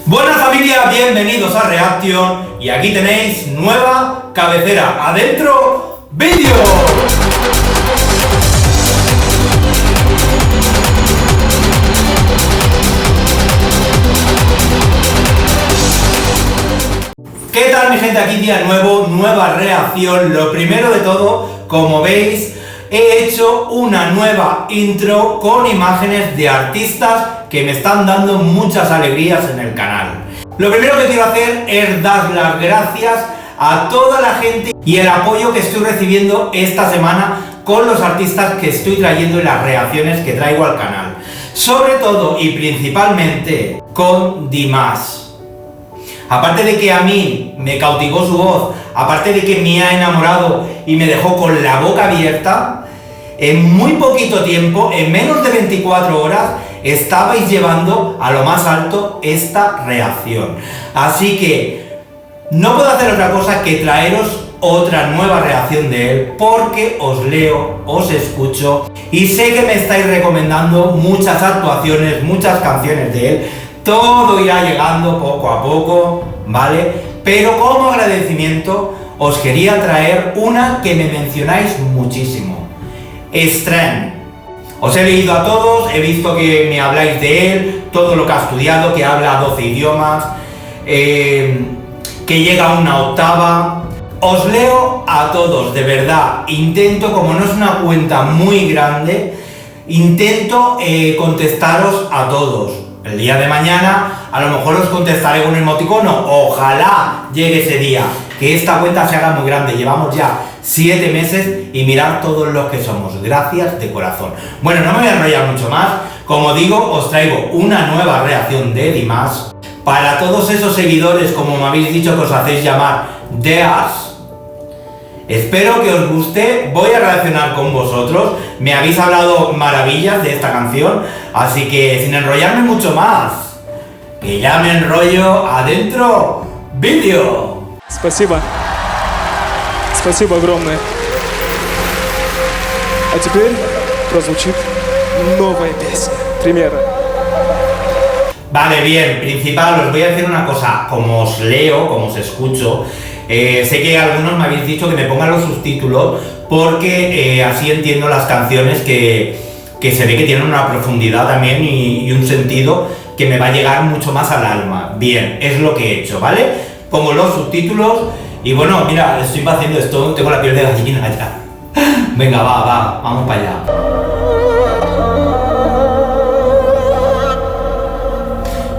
Buenas familia, bienvenidos a Reaction y aquí tenéis nueva cabecera. ¡Adentro, vídeo! ¿Qué tal mi gente? Aquí día nuevo, nueva reacción. Lo primero de todo, como veis, he hecho una nueva intro con imágenes de artistas que me están dando muchas alegrías en el canal. Lo primero que quiero hacer es dar las gracias a toda la gente y el apoyo que estoy recibiendo esta semana con los artistas que estoy trayendo y las reacciones que traigo al canal. Sobre todo y principalmente con Dimas. Aparte de que a mí me cautivó su voz, aparte de que me ha enamorado y me dejó con la boca abierta, en muy poquito tiempo, en menos de 24 horas, estabais llevando a lo más alto esta reacción. Así que no puedo hacer otra cosa que traeros otra nueva reacción de él, porque os leo, os escucho y sé que me estáis recomendando muchas actuaciones, muchas canciones de él. Todo irá llegando poco a poco, ¿vale? Pero como agradecimiento os quería traer una que me mencionáis muchísimo. Strand. Os he leído a todos, he visto que me habláis de él, todo lo que ha estudiado, que habla 12 idiomas, que llega a una octava. Os leo a todos, de verdad. Intento, como no es una cuenta muy grande, intento contestaros a todos. El día de mañana a lo mejor os contestaré con un emoticono, ojalá llegue ese día, que esta cuenta se haga muy grande. Llevamos ya 7 meses y mirad todos los que somos, gracias de corazón. Bueno, no me voy a enrollar mucho más, como digo, os traigo una nueva reacción de Dimas. Para todos esos seguidores, como me habéis dicho que os hacéis llamar Deas, espero que os guste, voy a reaccionar con vosotros, me habéis hablado maravillas de esta canción, así que sin enrollarme mucho más, que ya me enrollo, adentro, vídeo. Спасибо. Спасибо огромное. А теперь прозвучит новая песня. Примера. Vale, bien, principal, os voy a decir una cosa, como os leo, como os escucho, sé que algunos me habéis dicho que me pongan los subtítulos porque así entiendo las canciones que se ve que tienen una profundidad también y un sentido que me va a llegar mucho más al alma. Bien, es lo que he hecho, ¿vale? Pongo los subtítulos y bueno, mira, estoy haciendo esto, tengo la piel de gallina ya. Venga, vamos para allá.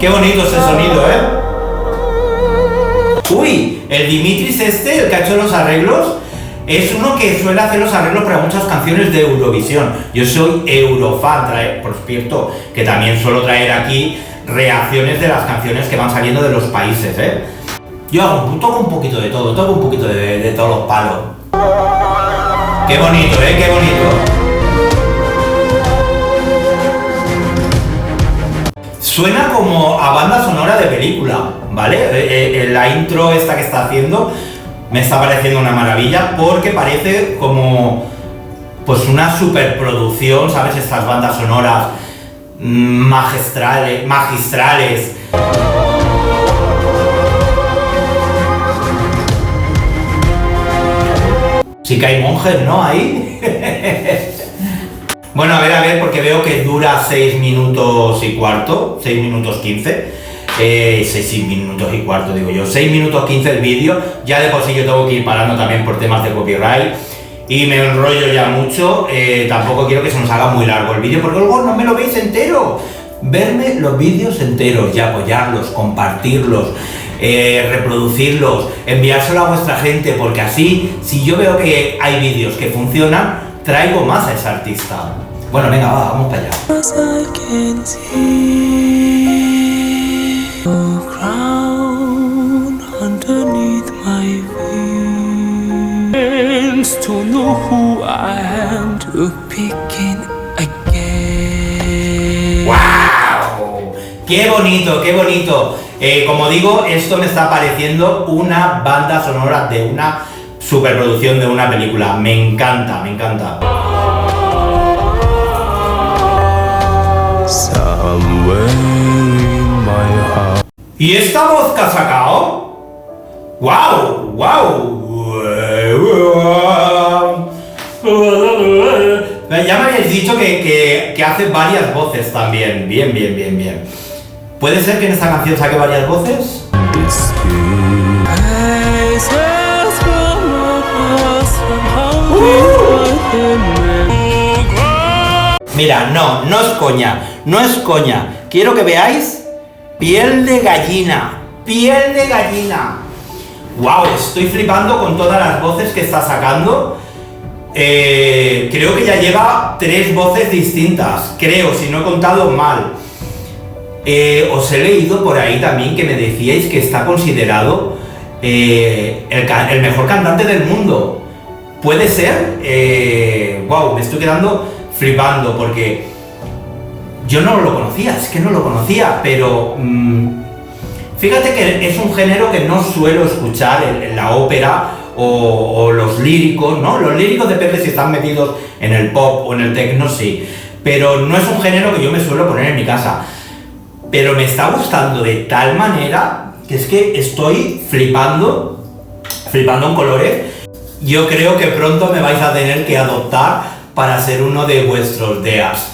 Qué bonito ese sonido, ¿eh? Uy, el Dimitris este, el que ha hecho los arreglos, es uno que suele hacer los arreglos para muchas canciones de Eurovisión. Yo soy eurofan, por cierto, que también suelo traer aquí reacciones de las canciones que van saliendo de los países, ¿eh? Yo toco un poquito de todo, toco un poquito de todos los palos. Qué bonito, ¿eh? Qué bonito. Suena como a banda sonora de película, ¿vale? La intro esta que está haciendo me está pareciendo una maravilla porque parece como pues una superproducción, ¿sabes? Estas bandas sonoras magistrales. Sí que hay monjes, ¿no? Ahí. Bueno, a ver, porque veo que dura 6 minutos y cuarto, 6 minutos 15. 6 minutos y cuarto, digo yo. 6 minutos 15 el vídeo. Ya de por sí yo tengo que ir parando también por temas de copyright. Y me enrollo ya mucho. Tampoco quiero que se nos haga muy largo el vídeo, porque luego no me lo veis entero. Verme los vídeos enteros y apoyarlos, compartirlos, reproducirlos, enviárselo a vuestra gente, porque así, si yo veo que hay vídeos que funcionan, traigo más a ese artista. Bueno, venga, vamos para allá. To know who I am, to begin again. ¡Wow! ¡Qué bonito, qué bonito! Como digo, esto me está pareciendo una banda sonora de una superproducción de una película. Me encanta, me encanta. ¿Y esta voz que ha sacado? ¡Wow! ¡Wow! Ya me habéis dicho que hace varias voces también. Bien, bien, bien, bien. ¿Puede ser que en esta canción saque varias voces? Mira, no es coña, no es coña. Quiero que veáis piel de gallina, piel de gallina. Wow, estoy flipando con todas las voces que está sacando. Creo que ya lleva 3 voces distintas, creo, si no he contado mal. Os he leído por ahí también que me decíais que está considerado el mejor cantante del mundo. ¿Puede ser? Wow, me estoy quedando flipando porque yo no lo conocía, es que no lo conocía, pero fíjate que es un género que no suelo escuchar en la ópera o los líricos, ¿no? Los líricos depende si están metidos en el pop o en el techno, sí, pero no es un género que yo me suelo poner en mi casa. Pero me está gustando de tal manera que es que estoy flipando en colores. Yo creo que pronto me vais a tener que adoptar para ser uno de vuestros deas.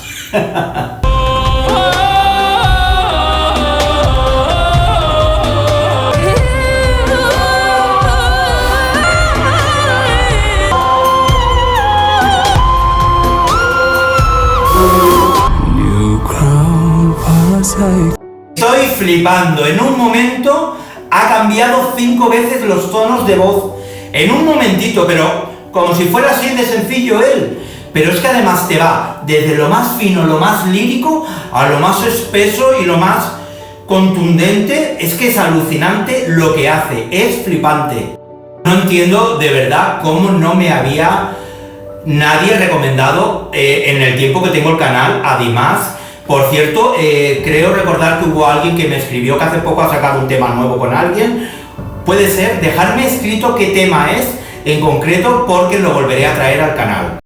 Estoy flipando. En un momento ha cambiado 5 veces los tonos de voz. En un momentito, pero como si fuera así de sencillo él. Pero es que además te va desde lo más fino, lo más lírico, a lo más espeso y lo más contundente. Es que es alucinante lo que hace, es flipante. No entiendo de verdad cómo no me había nadie recomendado en el tiempo que tengo el canal a Dimas. Por cierto, creo recordar que hubo alguien que me escribió que hace poco ha sacado un tema nuevo con alguien. Puede ser, dejarme escrito qué tema es en concreto porque lo volveré a traer al canal.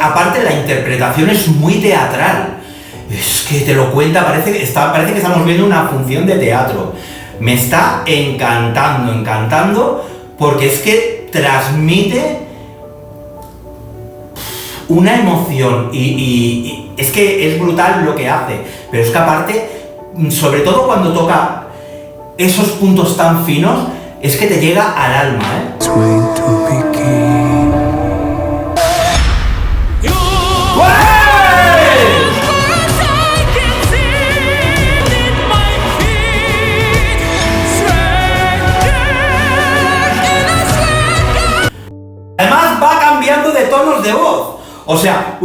Aparte la interpretación es muy teatral. Es que te lo cuenta, parece que estamos viendo una función de teatro. Me está encantando, porque es que transmite una emoción y es que es brutal lo que hace, pero es que aparte, sobre todo cuando toca esos puntos tan finos, es que te llega al alma, Además va cambiando de tonos de voz. O sea,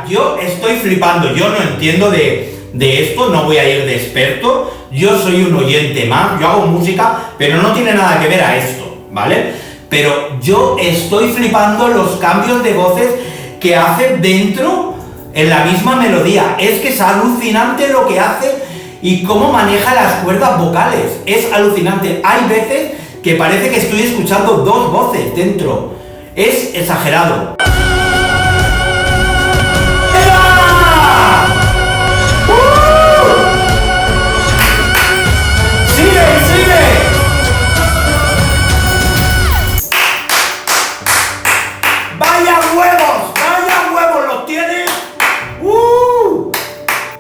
yo estoy flipando, yo no entiendo de esto, no voy a ir de experto, yo soy un oyente más, yo hago música, pero no tiene nada que ver a esto, ¿vale? Pero yo estoy flipando los cambios de voces que hace dentro en la misma melodía. Es que es alucinante lo que hace y cómo maneja las cuerdas vocales, es alucinante. Hay veces que parece que estoy escuchando 2 voces dentro. Es exagerado. ¡Sigue! ¡Vaya huevos! ¿Los tienes?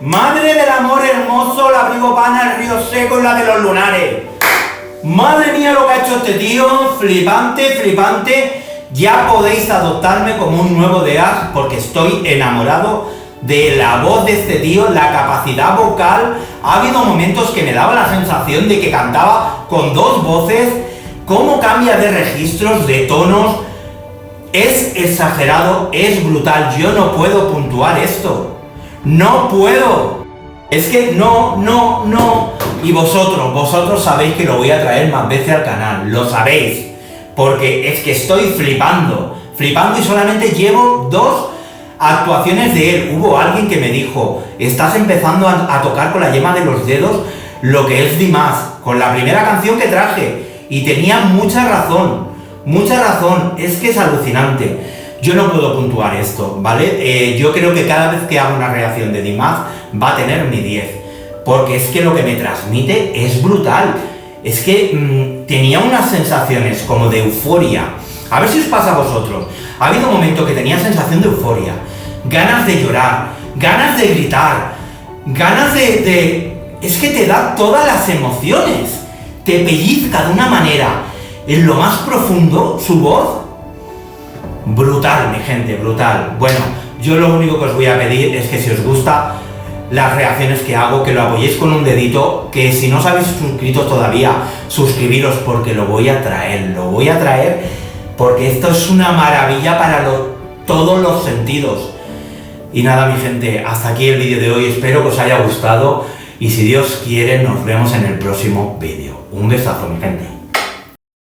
Madre del amor hermoso, la Brigopana, el río seco y la de los lunares. Madre mía lo que ha hecho este tío, flipante. Ya podéis adoptarme como un nuevo deas porque estoy enamorado de la voz de este tío, la capacidad vocal. Ha habido momentos que me daba la sensación de que cantaba con 2 voces, cómo cambia de registros, de tonos. Es exagerado, es brutal. Yo no puedo puntuar esto. No puedo. Es que no. Y vosotros sabéis que lo voy a traer más veces al canal, lo sabéis. Porque es que estoy flipando y solamente llevo 2 actuaciones de él. Hubo alguien que me dijo, estás empezando a tocar con la yema de los dedos lo que es Dimas, con la primera canción que traje. Y tenía mucha razón. Mucha razón, es que es alucinante. Yo no puedo puntuar esto, ¿vale? Yo creo que cada vez que hago una reacción de Dimaz va a tener mi 10, porque es que lo que me transmite es brutal. Es que tenía unas sensaciones como de euforia. A ver si os pasa a vosotros. Ha habido momentos que tenía sensación de euforia, ganas de llorar, ganas de gritar, ganas es que te da todas las emociones, te pellizca de una manera, en lo más profundo, su voz. Brutal, mi gente, brutal. Bueno, yo lo único que os voy a pedir es que si os gusta las reacciones que hago, que lo apoyéis con un dedito, que si no os habéis suscrito todavía, suscribiros porque lo voy a traer porque esto es una maravilla para todos los sentidos. Y nada, mi gente, hasta aquí el vídeo de hoy, espero que os haya gustado y si Dios quiere nos vemos en el próximo vídeo. Un besazo, mi gente.